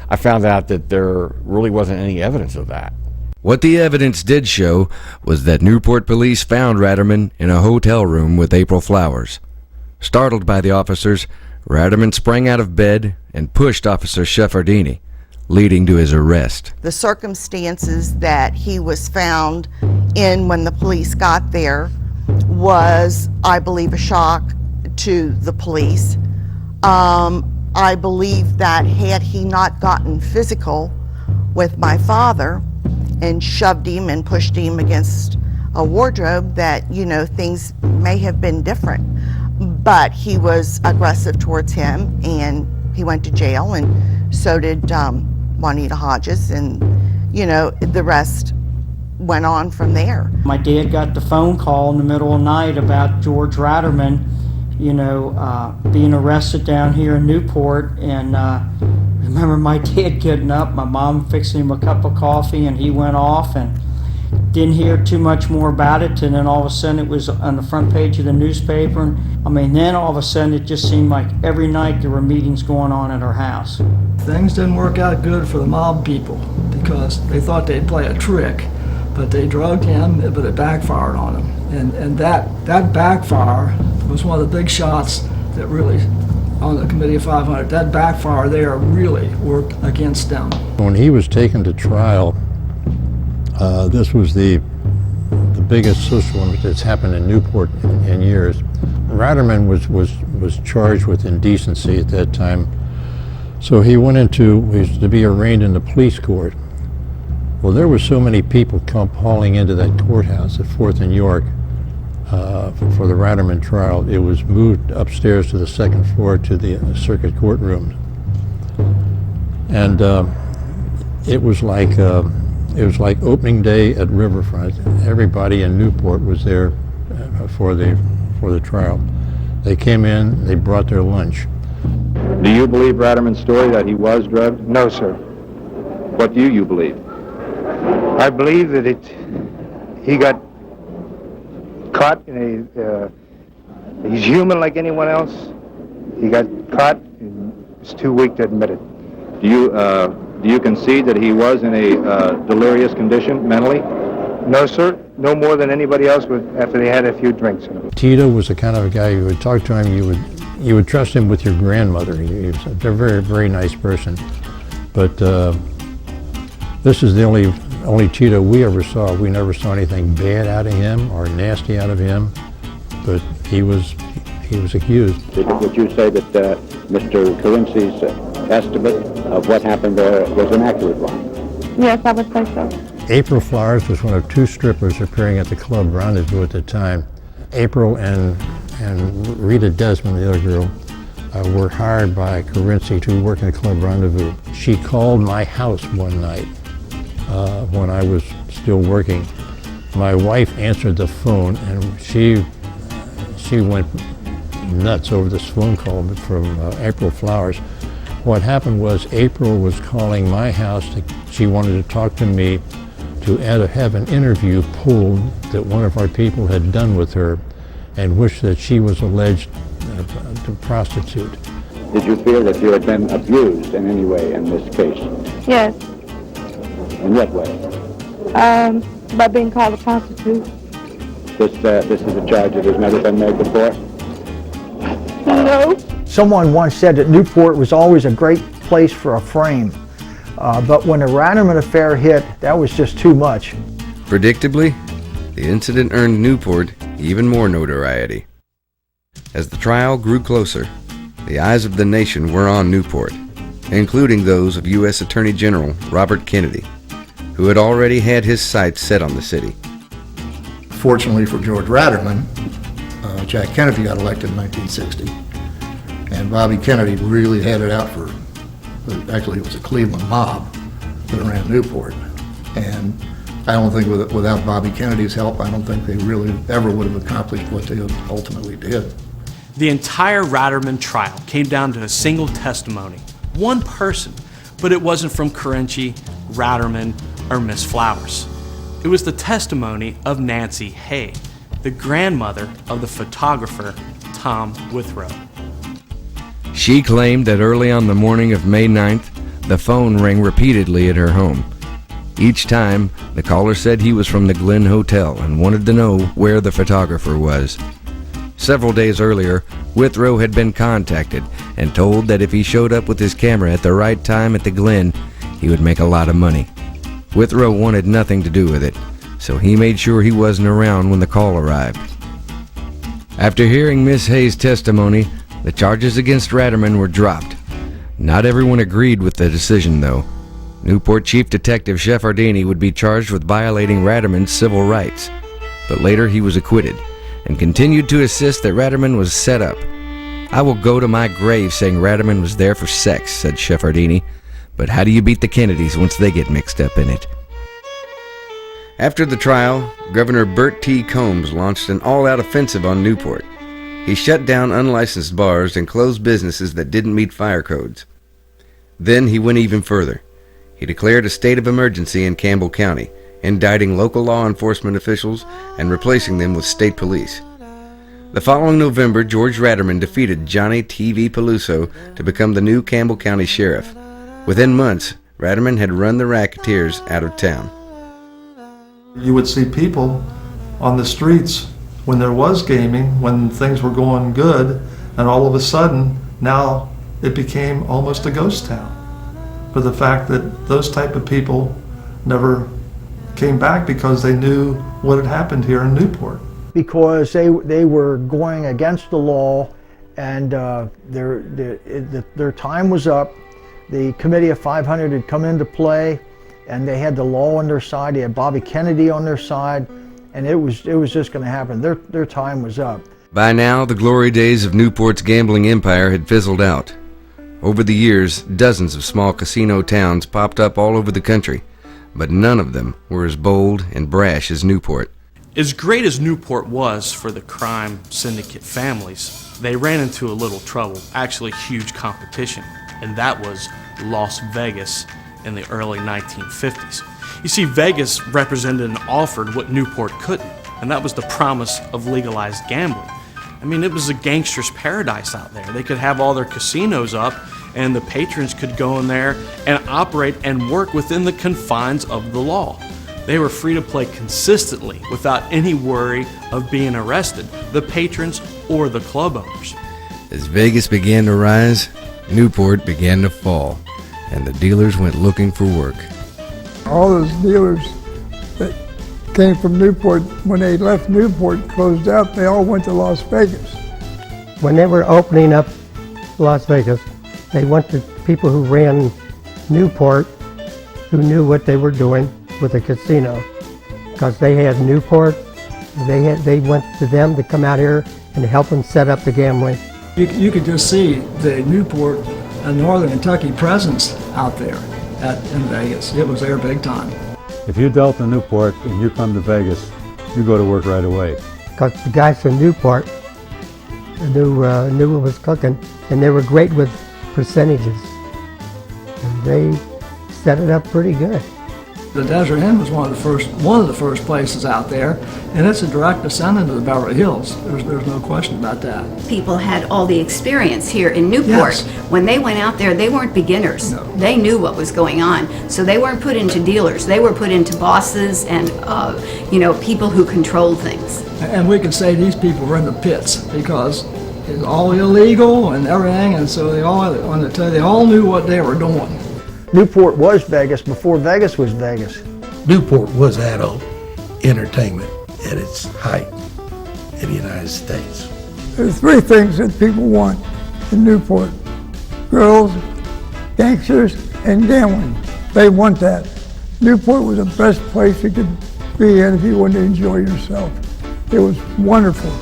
I found out that there really wasn't any evidence of that. What the evidence did show was that Newport police found Ratterman in a hotel room with April Flowers. Startled by the officers, Ratterman sprang out of bed and pushed Officer Schiaffardini, leading to his arrest. The circumstances that he was found in when the police got there was, I believe, a shock to the police. I believe that had he not gotten physical with my father and shoved him and pushed him against a wardrobe, that, things may have been different. But he was aggressive towards him, and he went to jail, and so did Juanita Hodges, and the rest went on from there. My dad got the phone call in the middle of the night about George Ratterman, being arrested down here in Newport, and remember my dad getting up, my mom fixing him a cup of coffee, and he went off, and didn't hear too much more about it, and then all of a sudden it was on the front page of the newspaper. And then all of a sudden it just seemed like every night there were meetings going on at our house. Things didn't work out good for the mob people because they thought they'd play a trick but they drugged him, but it backfired on him. And that backfire was one of the big shots that really, on the Committee of 500, that backfire there really worked against them. When he was taken to trial, this was the biggest social event that's happened in Newport in years. Weidemann was charged with indecency at that time, so he was to be arraigned in the police court. Well, there were so many people hauling into that courthouse at 4th and York for the Weidemann trial. It was moved upstairs to the second floor to the circuit courtroom, and it was like opening day at Riverfront. Everybody in Newport was there for the trial. They came in, they brought their lunch. Do you believe Weidermann's story that he was drugged? No, sir. What do you believe? I believe that he got caught in he's human like anyone else. He got caught and is too weak to admit it. Do you concede that he was in a delirious condition mentally? No, sir. No more than anybody else would after they had a few drinks in him. Tito was the kind of a guy you would talk to him, you would trust him with your grandmother. He was a very, very nice person. But this is the only Tito we ever saw. We never saw anything bad out of him or nasty out of him, but he was accused. Would you say that Mr. Carenci's estimate of what happened there was an accurate one? Yes, I would say so. April Flowers was one of 2 strippers appearing at the club Rendezvous at the time. April and Rita Desmond, the other girl, were hired by Carenci to work in the club Rendezvous. She called my house one night when I was still working. My wife answered the phone, and she went nuts over this phone call from April Flowers. What happened was April was calling my house. She wanted to talk to me to have an interview pulled that one of our people had done with her and wished that she was alleged to prostitute. Did you feel that you had been abused in any way in this case? Yes. In what way? By being called a prostitute. This is a charge that has never been made before? No. Someone once said that Newport was always a great place for a frame. But when the Weidemann affair hit, that was just too much. Predictably, the incident earned Newport even more notoriety. As the trial grew closer, the eyes of the nation were on Newport, including those of U.S. Attorney General Robert Kennedy, who had already had his sights set on the city. Fortunately for George Weidemann, Jack Kennedy got elected in 1960, and Bobby Kennedy really had it out for, actually it was a Cleveland mob that ran Newport. And I don't think without Bobby Kennedy's help, I don't think they really ever would have accomplished what they ultimately did. The entire Weidemann trial came down to a single testimony, one person, but it wasn't from Carenci, Weidemann, or Miss Flowers. It was the testimony of Nancy Hay, the grandmother of the photographer Tom Withrow. She claimed that early on the morning of May 9th, the phone rang repeatedly at her home. Each time, the caller said he was from the Glen Hotel and wanted to know where the photographer was. Several days earlier, Withrow had been contacted and told that if he showed up with his camera at the right time at the Glen, he would make a lot of money. Withrow wanted nothing to do with it, so he made sure he wasn't around when the call arrived. After hearing Miss Hay's testimony, the charges against Weidemann were dropped. Not everyone agreed with the decision, though. Newport Chief Detective Sheffardini would be charged with violating Weidemann's civil rights, but later he was acquitted and continued to insist that Weidemann was set up. "I will go to my grave saying Weidemann was there for sex," said Sheffardini, "but how do you beat the Kennedys once they get mixed up in it?" After the trial, Governor Bert T. Combs launched an all-out offensive on Newport. He shut down unlicensed bars and closed businesses that didn't meet fire codes. Then he went even further. He declared a state of emergency in Campbell County, indicting local law enforcement officials and replacing them with state police. The following November, George Weidemann defeated Johnny T.V. Peluso to become the new Campbell County Sheriff. Within months, Weidemann had run the racketeers out of town. You would see people on the streets when there was gaming, when things were going good, and all of a sudden, now it became almost a ghost town. For the fact that those type of people never came back because they knew what had happened here in Newport. Because they were going against the law, and their time was up. The Committee of 500 had come into play, and they had the law on their side. They had Bobby Kennedy on their side, and it was just going to happen. Their time was up. By now, the glory days of Newport's gambling empire had fizzled out. Over the years, dozens of small casino towns popped up all over the country, but none of them were as bold and brash as Newport. As great as Newport was for the crime syndicate families, they ran into a little trouble, actually huge competition, and that was Las Vegas in the early 1950s. You see, Vegas represented and offered what Newport couldn't, and that was the promise of legalized gambling. I mean, it was a gangster's paradise out there. They could have all their casinos up, and the patrons could go in there and operate and work within the confines of the law. They were free to play consistently without any worry of being arrested, the patrons or the club owners. As Vegas began to rise, Newport began to fall, and the dealers went looking for work. All those dealers that came from Newport, when they left Newport, closed out, they all went to Las Vegas. When they were opening up Las Vegas, they went to people who ran Newport, who knew what they were doing with the casino, because they had Newport. They went to them to come out here and help them set up the gambling. You could just see the Newport and Northern Kentucky presence out there in Vegas. It was there big time. If you dealt in Newport and you come to Vegas, you go to work right away. Because the guys from Newport knew what was cooking, and they were great with percentages. And they set it up pretty good. The Desert Inn was one of the first places out there, and it's a direct descendant of the Beverly Hills. There's no question about that. People had all the experience here in Newport. Yes. When they went out there, they weren't beginners. No. They knew what was going on. So they weren't put into dealers. They were put into bosses and people who controlled things. And we can say these people were in the pits because it's all illegal and everything, and so they all knew what they were doing. Newport was Vegas before Vegas was Vegas. Newport was adult entertainment at its height in the United States. There's three things that people want in Newport: girls, gangsters, and gambling. They want that. Newport was the best place you could be in if you wanted to enjoy yourself. It was wonderful.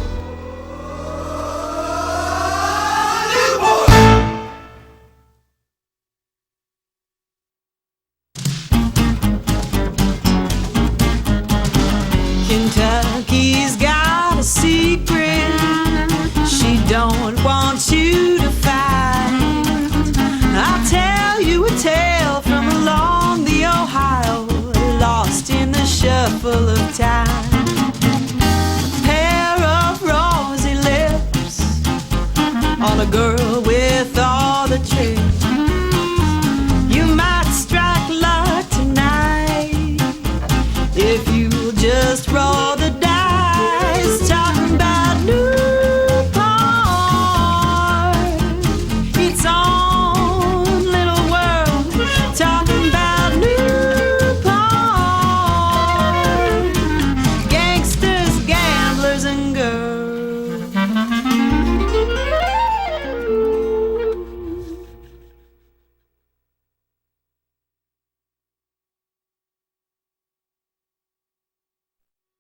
Kentucky's got a secret she don't want you to find. I'll tell you a tale from along the Ohio, lost in the shuffle of time. A pair of rosy lips on a girl